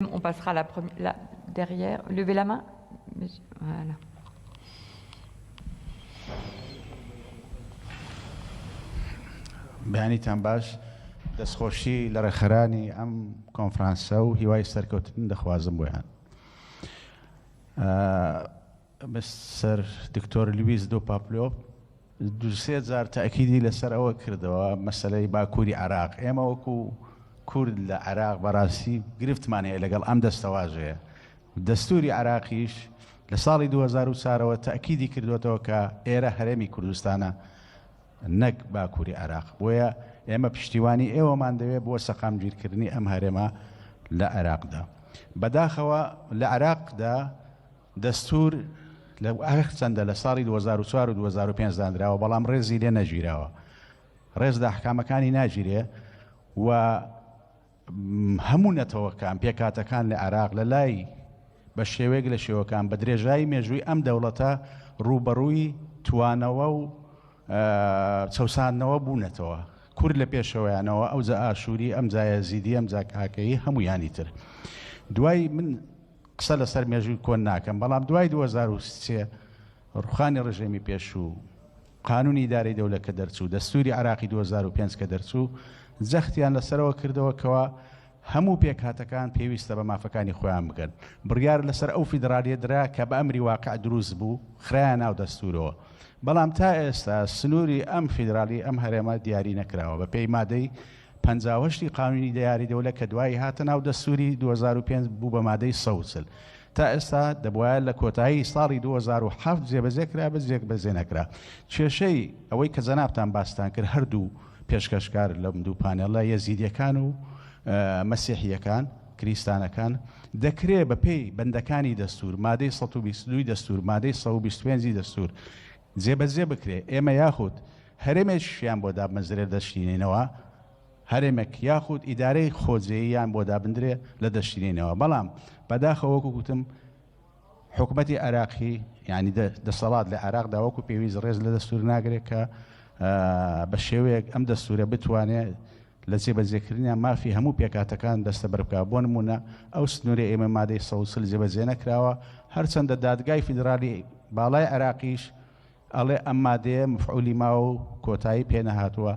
On passera la première, là, derrière. Levez la main. Voilà. بەیانیتان باش دەستخۆشی لە ڕێکخەرانی ئەم کۆنفرانسە و هیوای سەرکەوتن دەخوازم بۆیان. مستر دکتۆر لویس دۆ پاپلۆ دوسێ جار تاکیدی لەسەر ئەوە کردەوە مەسەلەی باکووری عێراق. ئێمە وەکو کورد لە عێراق بەڕاستی گرفتمان هەیە لەگەڵ ئەم دەستەواژەیە. دەستوری عێراقیش لە ساڵی 2004ەوە تاکیدی کردوێتەوە کە ئێرە هەرێمی کوردستانە نەک باکووری عێراق. بۆیە ئێمە پشتیوانی ئێوەمان دەوێت بۆ سەقامگیرکردنی ئەم هەرێمە لە عێراقدا. بەداخەوە لە عێراقدا دەستور لە چەندە لە ساڵی 2004 و 2005 دانراوە، بەڵام ڕێزی لێ نەگیراوە. ڕێز داحکامەکانی ناگیرێ و هەموو نەتەوەکان پێکاتەکان لە عێراق لە لای بە شێوەیەک لە شێوەکان بە درێژایی مێژووی ئەم دەوڵەتە ڕوبەڕووی توانەوە و چەوسانەوە بوونەتەوە. کورد لە پێشەوەیانەوە ئەو جا ئاشووری، ئەم جایە زیدی، ئەم جا کاکەیی، هەموویانی تر. دوای من قسە لەسەر مێژووی کۆن ناکەم، بەڵام دوای 2003 ڕوخانی ڕژێمی پێشوو، قانونی ئیدارەی دەوڵەت کە دەرچوو، دەستوری عێراقی 2005 کە دەرچوو، جەختیان لەسەرەوە کردەوە کەوە هەموو پێکهاتەکان پێویستە بە مافەکانی خۆیان بگەن. بڕیار لەسەر ئەو فیدرالیە درا کە بە ئەمری واقع دروست بوو، خرایان ناو دەستورەوە. بەڵام تا ئێستا سنووری ئەم فیدرالی ئەم هەرێمە دیاری نەکراوە بە پێی مادەی 58 قانونی دیاری دەوڵەت کە دوایی هاتە ناو دەستوری 2005 بوو بە مادەی 140. تا ئێستا دەبوایە لە کۆتایی ساڵی 2007 جێبەجێکرا، بەجێک بەجێ نەکرا. کێشەی ئەوەی کە جەنابتان باستان کرد هەردوو پێشکەشکار لەم دوو پانێڵە یەزیدیەکان و مەسیحیەکان، کریستانەکان دەکرێت بە پێی بەندەکانی دەستور، مادەی 122 دەستور، مادەی 125 دەستور جێبەجێ بکرێ. ئێمە یاخود هەرێمێکیان بۆ دابمەزرێ دەشتینێنەوە، هەرێمێک یاخود ئیدارەی خۆجێییان بۆ دابدرێ لە دەشتینێنەوە. بەڵام بەداخەوەکو گوتم حکوومەتی عێراقی یعنی دەسەڵات لە عێراقدا وەکو پێویست ڕێز لە دەستور ناگرێت کە بە شێوەیەک ئەم دەستورە بتوانێت لە جێبەجێکردنیان مافی هەموو پێکاتەکان دەستە بەربکە. بۆ نمونە ئەو سنووری ئێمە مادەی 140 جێبەجێ نەکراوە، هەرچەندە دادگای فیدرالی باڵای عێراقیش ئەڵێ ئەم مادەیە مفعولی ماوە و کۆتایی پێنەهاتووە،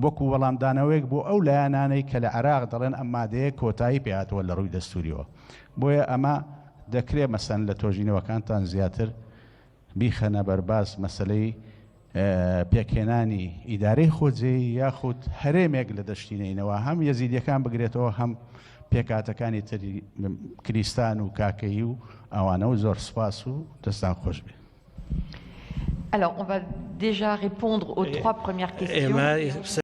وەکو وەڵامدانەوەیەک بۆ ئەو لایەنانەی کە لە عێراق دەڵێن ئەم مادەیە کۆتایی پێهاتووە لە ڕووی دەستوریەوە. بۆیە ئەمە دەکرێت مەسەن لە تۆژینەوەکانتان زیاتر بیخەنە بەرباز مەسەلەی پێکهێنانی ئیدارەی خۆجێی یاخود هەرێمێک لە دەشتینەوە، هەم یەزیدیەکان بگرێتەوە، هەم پێکاتەکانی تری کریستان و کاکەیی و ئەوانە و زۆر سپاس و دەستان خۆش بێ. Alors, on va déjà répondre aux trois premières questions.